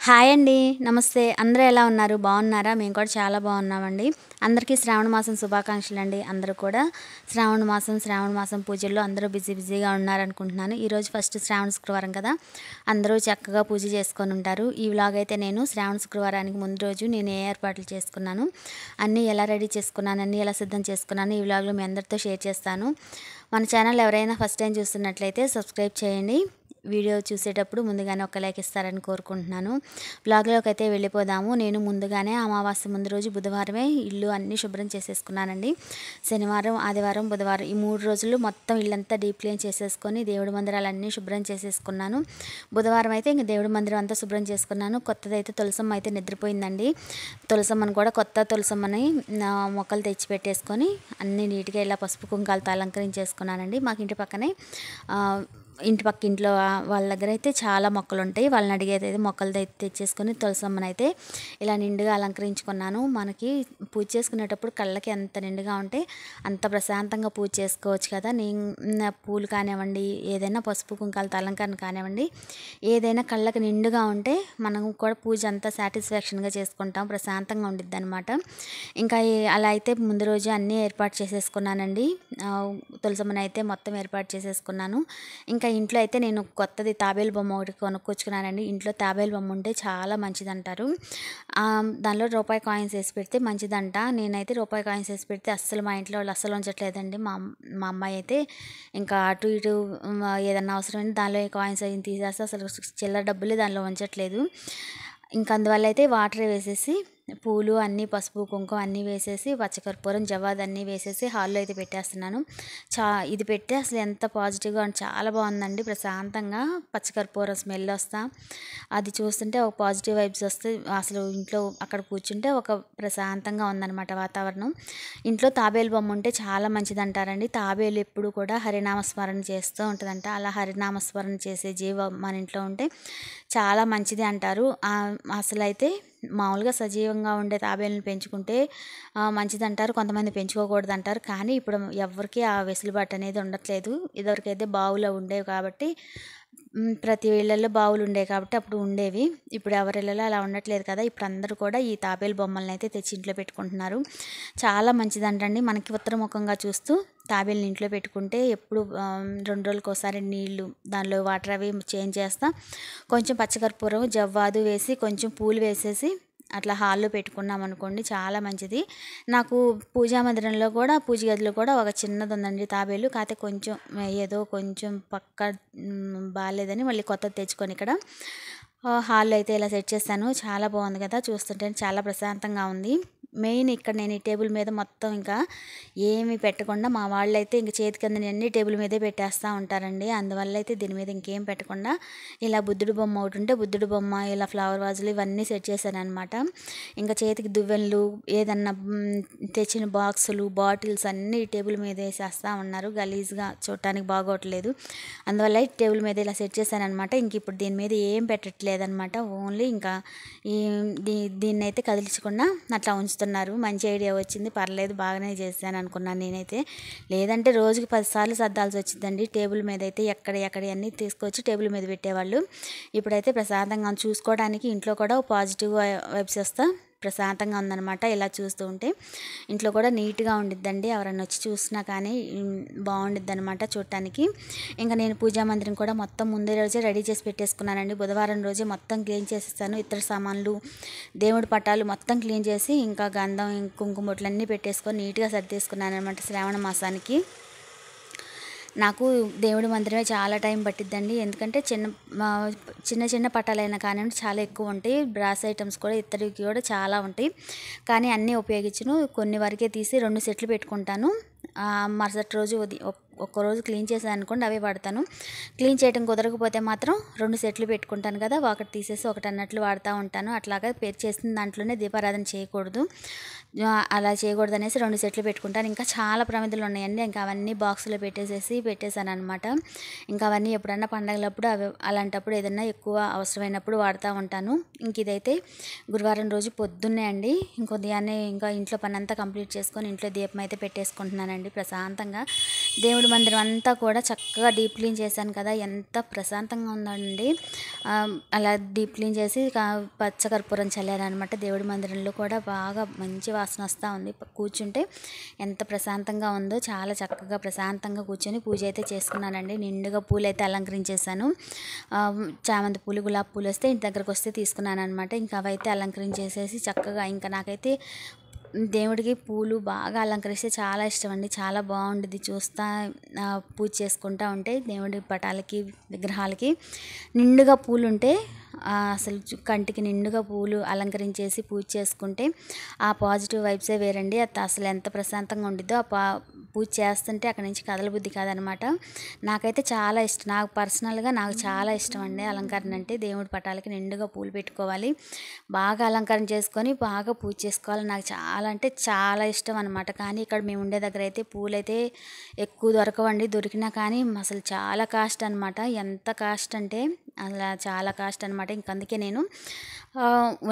Hi అండి. నమస్తే. అందరూ ఎలా ఉన్నారు? బాగున్నారా? మేము కూడా చాలా బాగున్నామండి. అందరికీ శ్రావణ మాసం శుభాకాంక్షలండి. అందరూ కూడా శ్రావణ మాసం పూజల్లో అందరూ బిజీగా ఉన్నారనుకుంటున్నాను. ఈరోజు ఫస్ట్ శ్రావణ శుక్రవారం కదా! అందరూ చక్కగా పూజ చేసుకొని ఉంటారు. ఈ వ్లాగ్ అయితే నేను శ్రావణ శుక్రవారానికి ముందు రోజు నేను ఏ ఏర్పాట్లు చేసుకున్నాను, అన్నీ ఎలా రెడీ చేసుకున్నాను, అన్నీ ఎలా సిద్ధం చేసుకున్నాను, ఈ వ్లాగ్లో మీ అందరితో షేర్ చేస్తాను. మన ఛానల్ ఎవరైనా ఫస్ట్ టైం చూస్తున్నట్లయితే సబ్స్క్రైబ్ చేయండి. వీడియో చూసేటప్పుడు ముందుగానే ఒక లైక్ ఇస్తారని కోరుకుంటున్నాను. వ్లాగ్లోకి అయితే వెళ్ళిపోదాము. నేను ముందుగానే అమావాస్య ముందు రోజు బుధవారమే ఇల్లు అన్నీ శుభ్రం చేసేసుకున్నానండి. శనివారం, ఆదివారం, బుధవారం ఈ 3 రోజులు మొత్తం ఇల్లంతా డీప్ క్లీన్ చేసేసుకొని దేవుడి మందిరాలన్నీ శుభ్రం చేసేసుకున్నాను. బుధవారం అయితే ఇంక దేవుడి మందిరం అంతా శుభ్రం చేసుకున్నాను. కొత్తదైతే తులసమ్మ అయితే నిద్రపోయిందండి. తులసమ్మను కూడా కొత్త తులసమ్మని మొక్కలు తెచ్చి పెట్టేసుకొని అన్నీ నీట్గా ఇలా పసుపు కుంకాలతో అలంకరించేసుకున్నానండి. మాకు ఇంటి పక్కనే ఇంటి పక్క ఇంట్లో వాళ్ళ దగ్గర అయితే చాలా మొక్కలు ఉంటాయి. వాళ్ళని అడిగైతే మొక్కలు తెచ్చేసుకొని తులసమ్మని అయితే ఇలా నిండుగా అలంకరించుకున్నాను. మనకి పూజ చేసుకునేటప్పుడు కళ్ళకి ఎంత నిండుగా ఉంటే అంత ప్రశాంతంగా పూజ చేసుకోవచ్చు కదా. నేను పూలు కానివ్వండి, ఏదైనా పసుపు కుంకాలతో అలంకరణ కానివ్వండి, ఏదైనా కళ్ళకి నిండుగా ఉంటే మనం కూడా పూజ అంతా సాటిస్ఫాక్షన్గా చేసుకుంటాం, ప్రశాంతంగా ఉండిద్ది అనమాట. ఇంకా అలా అయితే ముందు రోజు అన్నీ ఏర్పాటు చేసేసుకున్నానండి. తులసమ్మని అయితే మొత్తం ఏర్పాటు చేసేసుకున్నాను. ఇంకా ఇంట్లో అయితే నేను కొత్తది తాబేలు బొమ్మ ఒకటి కొనుక్కొచ్చుకున్నానండి. ఇంట్లో తాబేలు బొమ్మ ఉంటే చాలా మంచిదంటారు. దానిలో రూపాయి కాయిన్స్ వేసి పెడితే మంచిదంట. నేనైతే రూపాయి కాయిన్స్ వేసి పెడితే అస్సలు మా ఇంట్లో వాళ్ళు అస్సలు ఉంచట్లేదండి. మా అమ్మాయి అయితే ఇంకా అటు ఇటు ఏదన్నా అవసరమైనా దానిలో కాయిన్స్ అవి తీసేస్తే అసలు చిల్లర డబ్బులే దానిలో ఉంచట్లేదు. ఇంకా అందువల్ల అయితే వాటర్ వేసేసి పూలు అన్నీ పసుపు కుంకుమ అన్నీ వేసేసి పచ్చకర్పూరం జవాద్ అన్నీ వేసేసి హాల్లో అయితే పెట్టేస్తున్నాను. ఇది పెడితే అసలు ఎంత పాజిటివ్గా చాలా బాగుందండి. ప్రశాంతంగా పచ్చకర్పూరం స్మెల్ వస్తా అది చూస్తుంటే ఒక పాజిటివ్ వైబ్స్ వస్తే అసలు ఇంట్లో అక్కడ కూర్చుంటే ఒక ప్రశాంతంగా ఉందన్నమాట వాతావరణం. ఇంట్లో తాబేలు బొమ్మ ఉంటే చాలా మంచిది అంటారండి. తాబేలు ఎప్పుడు కూడా హరినామస్మరణ చేస్తూ ఉంటుందంట. అలా హరినామస్మరణ చేసే జీవ మన ఇంట్లో ఉంటే చాలా మంచిది అంటారు. అసలు అయితే మామూలుగా సజీవంగా ఉండే తాబేలను పెంచుకుంటే మంచిదంటారు, కొంతమంది పెంచుకోకూడదు అంటారు. కానీ ఇప్పుడు ఎవరికి ఆ వెసులుబాటు అనేది ఉండట్లేదు. ఇదివరకైతే బావులో ఉండేవి కాబట్టి ప్రతి ఇళ్ళల్లో బావులు ఉండేవి కాబట్టి అప్పుడు ఉండేవి. ఇప్పుడు ఎవరి ఇళ్ళలో అలా ఉండట్లేదు కదా. ఇప్పుడు అందరూ కూడా ఈ తాబేలు బొమ్మలను అయితే తెచ్చి ఇంట్లో పెట్టుకుంటున్నారు. చాలా మంచిదంటండి. మనకి ఉత్తరముఖంగా చూస్తూ తాబేలను ఇంట్లో పెట్టుకుంటే ఎప్పుడు 2 రోజులకు ఒకసారి నీళ్లు దానిలో వాటర్ అవి చేంజ్ చేస్తా కొంచెం పచ్చకర్పూరం జవ్వాదు వేసి కొంచెం పూలు వేసేసి అట్లా హాల్లో పెట్టుకున్నాం అనుకోండి చాలా మంచిది. నాకు పూజా మందిరంలో కూడా పూజ గదిలో కూడా ఒక చిన్నది ఉందండి తాబేలు. కాకపోతే కొంచెం ఏదో కొంచెం పక్క బాగాలేదని మళ్ళీ కొత్తది తెచ్చుకొని ఇక్కడ హాల్లో అయితే ఇలా సెట్ చేస్తాను. చాలా బాగుంది కదా, చూస్తుంటే చాలా ప్రశాంతంగా ఉంది. మెయిన్ ఇక్కడ నేను ఈ టేబుల్ మీద మొత్తం ఇంకా ఏమి పెట్టకుండా మా వాళ్ళు అయితే ఇంక చేతికి అందని అన్ని టేబుల్ మీదే పెట్టేస్తూ ఉంటారండి. అందువల్ల అయితే దీని మీద ఇంకేం పెట్టకుండా ఇలా బుద్ధుడి బొమ్మ ఒకటి ఉంటే బుద్ధుడి బొమ్మ, ఇలా ఫ్లవర్ వాజులు ఇవన్నీ సెట్ చేశాను అనమాట. ఇంకా చేతికి దువ్వెనలు ఏదన్నా తెచ్చిన బాక్సులు బాటిల్స్ అన్నీ టేబుల్ మీద వేసేస్తూ ఉన్నారు. గలీజ్గా చూడటానికి బాగోట్లేదు. అందువల్ల టేబుల్ మీద ఇలా సెట్ చేశాను అనమాట. ఇంక ఇప్పుడు దీని మీద ఏం పెట్టట్లేదనమాట. ఓన్లీ ఇంకా ఈ దీన్ని అయితే కదిలించకుండా అట్లా ఉంచుతున్నారు. మంచి ఐడియా వచ్చింది, పర్లేదు బాగానే చేశాను అనుకున్నాను నేనైతే. లేదంటే రోజుకి 10 సార్లు సర్దాల్సి వచ్చిందండి. టేబుల్ మీద అయితే ఎక్కడ అన్నీ తీసుకొచ్చి టేబుల్ మీద పెట్టేవాళ్ళు. ఇప్పుడైతే ప్రశాంతంగా చూసుకోవడానికి ఇంట్లో కూడా పాజిటివ్ వైబ్స్ వస్తా ప్రశాంతంగా ఉందన్నమాట. ఇలా చూస్తూ ఉంటే ఇంట్లో కూడా నీట్గా ఉండిద్దండి. ఎవరైనా వచ్చి చూసినా కానీ బాగుండిద్ది అనమాట చూడటానికి. ఇంకా నేను పూజా మందిరం కూడా మొత్తం ముందే రోజే రెడీ చేసి పెట్టేసుకున్నానండి. బుధవారం రోజే మొత్తం క్లీన్ చేసేస్తాను. ఇతర సామాన్లు దేవుడి పటాలు మొత్తం క్లీన్ చేసి ఇంకా గంధం కుంకుమ బొట్లు అన్నీ పెట్టేసుకొని నీట్గా సర్దేసుకున్నాను అనమాట. శ్రావణ మాసానికి నాకు దేవుడి మందిరమే చాలా టైం పట్టిద్దండి. ఎందుకంటే చిన్న పటాలైనా కానివ్వండి చాలా ఎక్కువ ఉంటాయి. బ్రాస్ ఐటమ్స్ కూడా ఇతరులకి కూడా చాలా ఉంటాయి. కానీ అన్నీ ఉపయోగించను, కొన్ని వరకే తీసి 2 సెట్లు పెట్టుకుంటాను. మరుసటి రోజు ఒక్కరోజు క్లీన్ చేసాను అనుకోండి అవే వాడతాను. క్లీన్ చేయడం కుదరకపోతే మాత్రం 2 సెట్లు పెట్టుకుంటాను కదా, ఒకటి తీసేసి ఒకటి అన్నట్లు వాడుతూ ఉంటాను. అట్లాగా పేరు చేసిన దాంట్లోనే దీపారాధన చేయకూడదు, అలా చేయకూడదు అనేసి 2 సెట్లు పెట్టుకుంటాను. ఇంకా చాలా ప్రమిదలు ఉన్నాయండి. ఇంకా అవన్నీ బాక్స్లో పెట్టేశాను అనమాట. ఇంకా అవన్నీ ఎప్పుడన్నా పండగలప్పుడు అలాంటప్పుడు ఏదన్నా ఎక్కువ అవసరమైనప్పుడు వాడుతూ ఉంటాను. ఇంక ఇదైతే గురువారం రోజు పొద్దున్నే అండి. ఇంకొద్దిగానే ఇంకా ఇంట్లో పని అంతా కంప్లీట్ చేసుకొని ఇంట్లో దీపం అయితే పెట్టేసుకుంటున్నానండి. ప్రశాంతంగా దేవుడి మందిరం అంతా కూడా చక్కగా డీప్ క్లీన్ చేశాను కదా, ఎంత ప్రశాంతంగా ఉందండి. అలా డీప్ క్లీన్ చేసి పచ్చ కర్పూరం చల్లాను అనమాట. దేవుడి మందిరంలో కూడా బాగా మంచి వాసన వస్తూ ఉంది. కూర్చుంటే ఎంత ప్రశాంతంగా ఉందో, చాలా చక్కగా ప్రశాంతంగా కూర్చొని పూజ అయితే చేసుకున్నానండి. నిండుగా పూలు అయితే అలంకరించేసాను. చామంతి పూలు, గులాబీ పూలు వస్తే ఇంటి దగ్గరకు వస్తే తీసుకున్నాను అనమాట. ఇంకా అవైతే అలంకరించేసేసి చక్కగా, ఇంకా నాకైతే దేవుడికి పూలు బాగా అలంకరిస్తే చాలా ఇష్టం అండి. చాలా బాగుంటుంది చూస్తా, పూజ చేసుకుంటూ ఉంటే దేవుడి పటాలకి, విగ్రహాలకి నిండుగా పూలు ఉంటే అసలు కంటికి నిండుగా పూలు అలంకరించేసి పూజ చేసుకుంటే ఆ పాజిటివ్ వైబ్సే వేరండి. అది అసలు ఎంత ప్రశాంతంగా ఉండిద్దో పూజ చేస్తుంటే అక్కడి నుంచి కదలబుద్ధి కాదనమాట. నాకైతే చాలా ఇష్టం, నాకు పర్సనల్గా నాకు చాలా ఇష్టం అండి అలంకరణ అంటే. దేవుడి పటాలకి నిండుగా పూలు పెట్టుకోవాలి, బాగా అలంకరణ చేసుకొని బాగా పూజ చేసుకోవాలి, నాకు చాలా అంటే చాలా ఇష్టం అనమాట. కానీ ఇక్కడ మేము ఉండే దగ్గర అయితే పూలు అయితే ఎక్కువ దొరకవండి. దొరికినా కానీ అసలు చాలా కాస్ట్ అనమాట. ఎంత కాస్ట్ అంటే అలా చాలా కాస్ట్ అనమాట. ఇంక అందుకే నేను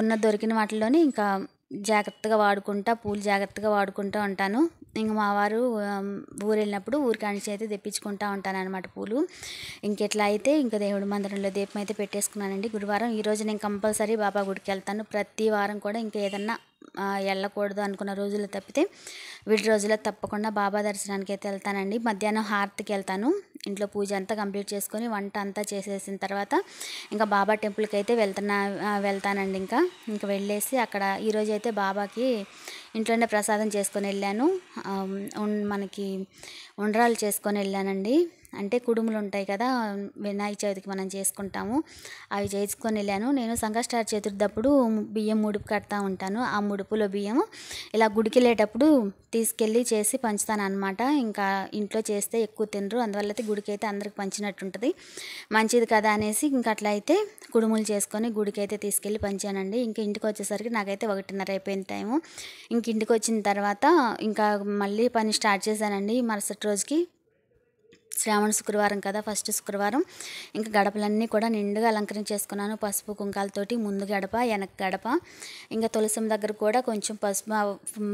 ఉన్న దొరికిన వాటిలోనే ఇంకా జాగ్రత్తగా వాడుకుంటా, పూలు జాగ్రత్తగా వాడుకుంటూ ఉంటాను. ఇంక మా వారు ఊరు వెళ్ళినప్పుడు ఊరికానించి అయితే తెప్పించుకుంటూ ఉంటాను అనమాట పూలు. ఇంకెట్లా అయితే ఇంకా దేవుడి మందిరంలో దీపం అయితే పెట్టేసుకున్నానండి. గురువారం ఈరోజు నేను కంపల్సరీ బాబా గుడికి వెళ్తాను. ప్రతి వారం కూడా ఇంకా ఏదన్నా వెళ్ళకూడదు అనుకున్న రోజులు తప్పితే వీటి రోజుల్లో తప్పకుండా బాబా దర్శనానికి అయితే వెళ్తానండి. మధ్యాహ్నం హారతికి వెళ్తాను. ఇంట్లో పూజ అంతా కంప్లీట్ చేసుకొని వంట అంతా చేసేసిన తర్వాత ఇంకా బాబా టెంపుల్కి అయితే వెళ్తానండి. ఇంకా వెళ్ళేసి అక్కడ ఈరోజు అయితే బాబాకి ఇంట్లోనే ప్రసాదం చేసుకొని వెళ్ళాను. మనకి ఉండ్రాలు చేసుకొని వెళ్ళానండి. అంటే కుడుములు ఉంటాయి కదా, వినాయక చవితికి మనం చేసుకుంటాము, అవి చేసుకొని వెళ్ళాను. నేను సంకష్టార చతుర్థప్పుడు బియ్యం ముడుపు కడతా ఉంటాను. ఆ ముడుపులో బియ్యము ఇలా గుడికి వెళ్ళేటప్పుడు తీసుకెళ్ళి చేసి పంచుతాను అనమాట. ఇంకా ఇంట్లో చేస్తే ఎక్కువ తినరు, అందువల్ల అయితే గుడికి అయితే అందరికి పంచినట్టు ఉంటుంది, మంచిది కదా అనేసి ఇంకా అట్లా అయితే కుడుములు చేసుకొని గుడికి అయితే తీసుకెళ్ళి పంచానండి. ఇంకా ఇంటికి వచ్చేసరికి నాకైతే 1:30 అయిపోయిన టైము. ఇంక ఇంటికి వచ్చిన తర్వాత ఇంకా మళ్ళీ పని స్టార్ట్ చేశానండి. మరుసటి రోజుకి శ్రావణ శుక్రవారం కదా, ఫస్ట్ శుక్రవారం. ఇంకా గడపలన్నీ కూడా నిండుగా అలంకరించేసుకున్నాను. పసుపు కుంకాలతోటి ముందు గడప, వెనక గడప. ఇంకా తులసం దగ్గర కూడా కొంచెం పసుపు,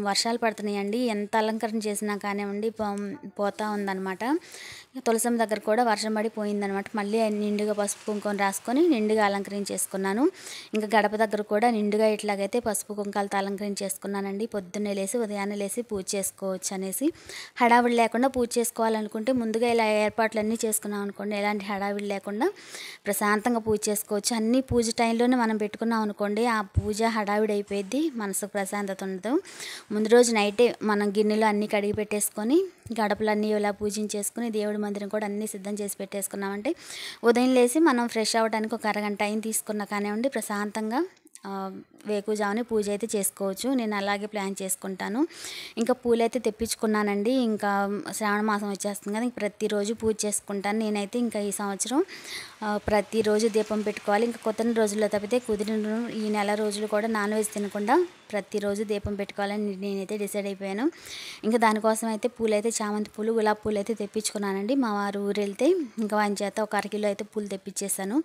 వర్షాలు పడుతున్నాయండి, ఎంత అలంకరణ చేసినా కానివ్వండి పోతా ఉందన్నమాట. తులసం దగ్గర కూడా వర్షం పడి పోయిందనమాట. మళ్ళీ నిండుగా పసుపు కుంకుమ రాసుకొని నిండుగా అలంకరించేసుకున్నాను. ఇంకా గడప దగ్గర కూడా నిండుగా ఇట్లాగైతే పసుపు కుంకాలతో అలంకరించేసుకున్నానండి. పొద్దున్నే లేసి ఉదయాన్నే లేసి పూజ చేసుకోవచ్చు అనేసి. హడావిడి లేకుండా పూజ చేసుకోవాలనుకుంటే ముందుగా ఇలా ఏర్పాట్లన్నీ చేసుకున్నాం అనుకోండి, ఎలాంటి హడావిడి లేకుండా ప్రశాంతంగా పూజ చేసుకోవచ్చు. అన్నీ పూజ టైంలోనే మనం పెట్టుకున్నాం అనుకోండి, ఆ పూజ హడావిడి అయిపోయింది, మనసుకు ప్రశాంతత ఉండదు. ముందు రోజు నైటే మనం గిన్నెలు అన్నీ కడిగి పెట్టేసుకొని గడపలన్నీ ఇలా పూజించేసుకుని దేవుడి మందిరం కూడా అన్నీ సిద్ధం చేసి పెట్టేసుకున్నామంటే ఉదయం లేసి మనం ఫ్రెష్ అవ్వడానికి ఒక అరగంట టైం తీసుకున్నా కానివ్వండి, ప్రశాంతంగా వేకుజామునే పూజ అయితే చేసుకోవచ్చు. నేను అలాగే ప్లాన్ చేసుకుంటాను. ఇంకా పూలైతే తెప్పించుకున్నానండి. ఇంకా శ్రావణ మాసం వచ్చేస్తుంది కదా, ఇంక ప్రతిరోజు పూజ చేసుకుంటాను నేనైతే. ఇంకా ఈ సంవత్సరం ప్రతిరోజు దీపం పెట్టుకోవాలి. ఇంకా కుదిరిన రోజుల్లో తప్పితే కుదిరిన ఈ నెల రోజులు కూడా నాన్ వెజ్ తినకుండా ప్రతిరోజు దీపం పెట్టుకోవాలని నేనైతే డిసైడ్ అయిపోయాను. ఇంకా దానికోసం అయితే పూలు అయితే చామంతి పూలు, గులాబీ పూలు అయితే తెప్పించుకున్నానండి. మా వారు ఊరు వెళ్తే ఇంకా వాని చేత ఒక 1 కిలో అయితే పూలు తెప్పించేసాను.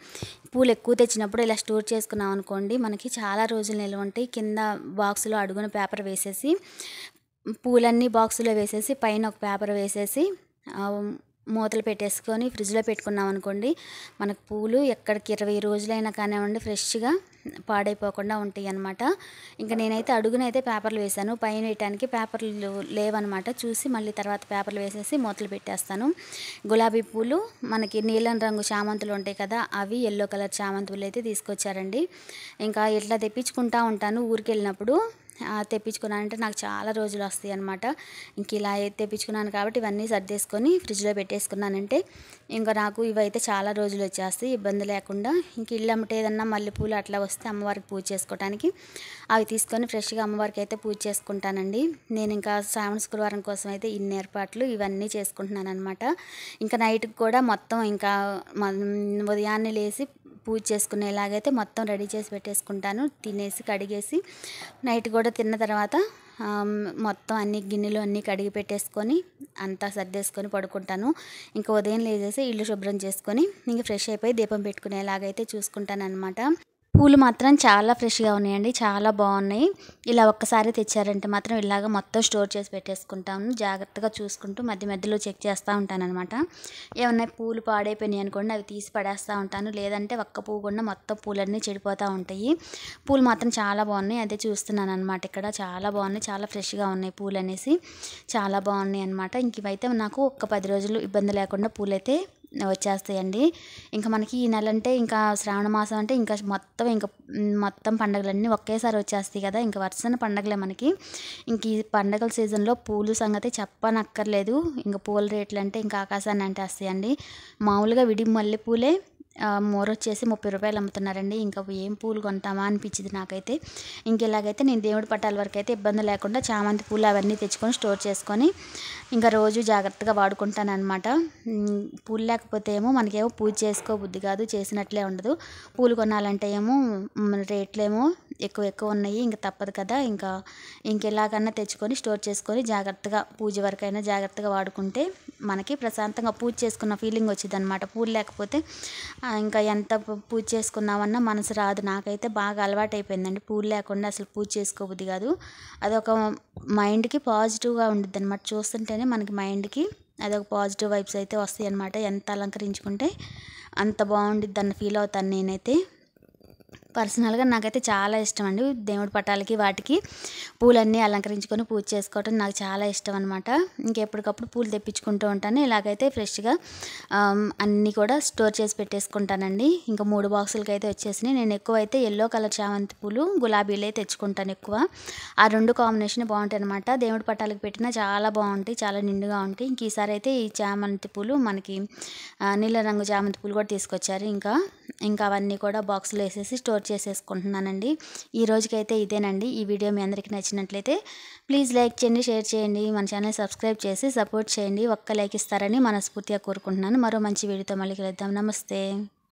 పూలు ఎక్కువ తెచ్చినప్పుడు ఇలా స్టోర్ చేసుకున్నాం అనుకోండి, మనకి చాలా రోజులు నిల్వ ఉంటాయి. కింద బాక్సులో అడుగున పేపర్ వేసేసి, పూలన్నీ బాక్సులో వేసేసి పైన ఒక పేపర్ వేసేసి మూతలు పెట్టేసుకొని ఫ్రిడ్జ్లో పెట్టుకున్నాం అనుకోండి, మనకు పూలు ఎక్కడికి 20 రోజులైనా కానివ్వండి ఫ్రెష్గా పాడైపోకుండా ఉంటాయి అన్నమాట. ఇంకా నేనైతే అడుగునైతే పేపర్లు వేసాను, పైన వేయటానికి పేపర్లు లేవన్నమాట. చూసి మళ్ళీ తర్వాత పేపర్లు వేసేసి మూతలు పెట్టేస్తాను. గులాబీ పూలు, మనకి నీలం రంగు చామంతులు ఉంటాయి కదా, అవి ఎల్లో కలర్ చామంతులు అయితే తీసుకొచ్చారండి. ఇంకా ఇట్లా తెప్పించుకుంటూ ఉంటాను ఊరికి వెళ్ళినప్పుడు. తెప్పించుకున్నానంటే నాకు చాలా రోజులు వస్తాయి అనమాట. ఇంక ఇలా తెప్పించుకున్నాను కాబట్టి ఇవన్నీ సర్దేసుకొని ఫ్రిడ్జ్లో పెట్టేసుకున్నానంటే ఇంకా నాకు ఇవైతే చాలా రోజులు వచ్చేస్తాయి ఇబ్బంది లేకుండా. ఇంక ఇల్లు అమ్మటే ఏదన్నా మల్లెపూలు అట్లా వస్తే అమ్మవారికి పూజ చేసుకోవడానికి అవి తీసుకొని ఫ్రెష్గా అమ్మవారికి అయితే పూజ చేసుకుంటానండి. నేను ఇంకా శ్రావణ శుక్రవారం కోసం అయితే ఇన్ని ఏర్పాట్లు ఇవన్నీ చేసుకుంటున్నాను అనమాట. ఇంకా నైట్కి కూడా మొత్తం ఇంకా ఉదయాన్నే లేసి పూజ చేసుకునేలాగైతే మొత్తం రెడీ చేసి పెట్టేసుకుంటాను. తినేసి కడిగేసి నైట్ కూడా తిన్న తర్వాత మొత్తం అన్ని గిన్నెలు అన్నీ కడిగి పెట్టేసుకొని అంతా సర్దేసుకొని పడుకుంటాను. ఇంకా ఉదయం లేచేసి ఇల్లు శుభ్రం చేసుకొని ఇంక ఫ్రెష్ అయిపోయి దీపం పెట్టుకునేలాగైతే చూసుకుంటాను అనమాట. పూలు మాత్రం చాలా ఫ్రెష్‌గా ఉన్నాయండి. చాలా బాగున్నాయి. ఇలా ఒక్కసారి తెచ్చారంటే మాత్రం ఇలాగ మొత్తం స్టోర్ చేసి పెట్టేసుకుంటాను. జాగ్రత్తగా చూసుకుంటూ మధ్య మధ్యలో చెక్ చేస్తా ఉంటాననమాట. ఏమన్నా పూలు పాడైపోయినాయి అనుకోండి అవి తీసి పడేస్తా ఉంటాను. లేదంటే ఒక్క పువ్వు కూడా మొత్తం పూలన్నీ చెడిపోతా ఉంటాయి. పూలు మాత్రం చాలా బాగున్నాయి. అదే చూస్తున్నాననమాట ఇక్కడ. చాలా బాగున్నాయి. చాలా ఫ్రెష్‌గా ఉన్నాయి పూలనేసి. చాలా బాగున్నాయి అనమాట. ఇంక ఇవైతే నాకు ఒక 10 రోజులు ఇబ్బంది లేకుండా పూలైతే వచ్చేస్తాయండి. ఇంకా మనకి ఈ నెల అంటే ఇంకా శ్రావణ మాసం అంటే ఇంకా మొత్తం పండుగలన్నీ ఒకేసారి వచ్చేస్తాయి కదా! ఇంక వరుసన పండగలే మనకి. ఇంక ఈ పండగల సీజన్‌లో పూలు సంగతి చెప్పనక్కర్లేదు. ఇంక పూల రేట్లు అంటే ఇంకా ఆకాశాన్ని అంటేస్తాయండి. మామూలుగా విడి మల్లె పూలే మోరొచ్చేసి రూ. 30 అమ్ముతున్నారండి. ఇంకా ఏం పూలు కొంటామా అనిపించింది నాకైతే. ఇంక ఇలాగైతే నేను దేవుడి పటాల వరకైతే ఇబ్బంది లేకుండా చామంతి పూలు అవన్నీ తెచ్చుకొని స్టోర్ చేసుకొని ఇంకా రోజు జాగ్రత్తగా వాడుకుంటాననమాట. పూలు లేకపోతే ఏమో మనకేమో పూజ చేసుకోబుద్ధి కాదు. చేసినట్లే ఉండదు. పూలు కొనాలంటే ఏమో రేట్లేమో ఎక్కువ ఉన్నాయి. ఇంక తప్పదు కదా! ఇంకెలాగన్నా తెచ్చుకొని స్టోర్ చేసుకొని జాగ్రత్తగా పూజ వరకైనా జాగ్రత్తగా వాడుకుంటే మనకి ప్రశాంతంగా పూజ చేసుకున్న ఫీలింగ్ వచ్చిద్దనమాట. పూలు లేకపోతే ఇంకా ఎంత పూజ చేసుకుందామన్నా మనసు రాదు. నాకైతే బాగా అలవాటైపోయిందండి. పూలు లేకుండా అసలు పూజ చేసుకోబుద్ధి కాదు. అదొక మైండ్‌కి పాజిటివ్‌గా ఉండిద్దనమాట. చూస్తుంటేనే మనకి మైండ్‌కి అదొక పాజిటివ్ వైబ్స్ అయితే వస్తాయన్నమాట. ఎంత అలంకరించుకుంటే అంత బాగుండిద్దన్న ఫీల్ అవుతాను నేనైతే. పర్సనల్‌గా నాకైతే చాలా ఇష్టం అండి. దేవుడి పటాలకి వాటికి పూలన్నీ అలంకరించుకొని పూజ చేసుకోవటం నాకు చాలా ఇష్టం అనమాట. ఇంకెప్పటికప్పుడు పూలు తెప్పించుకుంటూ ఉంటాను. ఇలాగైతే ఫ్రెష్‌గా అన్నీ కూడా స్టోర్ చేసి పెట్టేసుకుంటానండి. ఇంకా 3 బాక్సులకైతే వచ్చేసినాయి. నేను ఎక్కువైతే యెల్లో కలర్ చామంతి పూలు, గులాబీలే తెచ్చుకుంటాను ఎక్కువ. ఆ 2 కాంబినేషన్ బాగుంటాయనమాట. దేవుడి పటాలకు పెట్టినా చాలా బాగుంటాయి. చాలా నిండుగా ఉంటాయి. ఇంక ఈసారి అయితే ఈ చామంతి పూలు మనకి నీల రంగు చామంతి పూలు కూడా తీసుకొచ్చారు. ఇంకా అవన్నీ కూడా బాక్స్‌లో వేసేసి స్టోర్ చేసేసుకుంటున్నానండి. ఈ రోజుకైతే ఇదేనండి. ఈ వీడియో మీ అందరికీ నచ్చినట్లయితే ప్లీజ్ లైక్ చేయండి, షేర్ చేయండి, మన ఛానల్ సబ్స్క్రైబ్ చేసి సపోర్ట్ చేయండి. ఒక్క లైక్ ఇస్తారని మనస్ఫూర్తిగా కోరుకుంటున్నాను. మరో మంచి వీడియోతో మళ్ళీ కలుద్దాం. నమస్తే.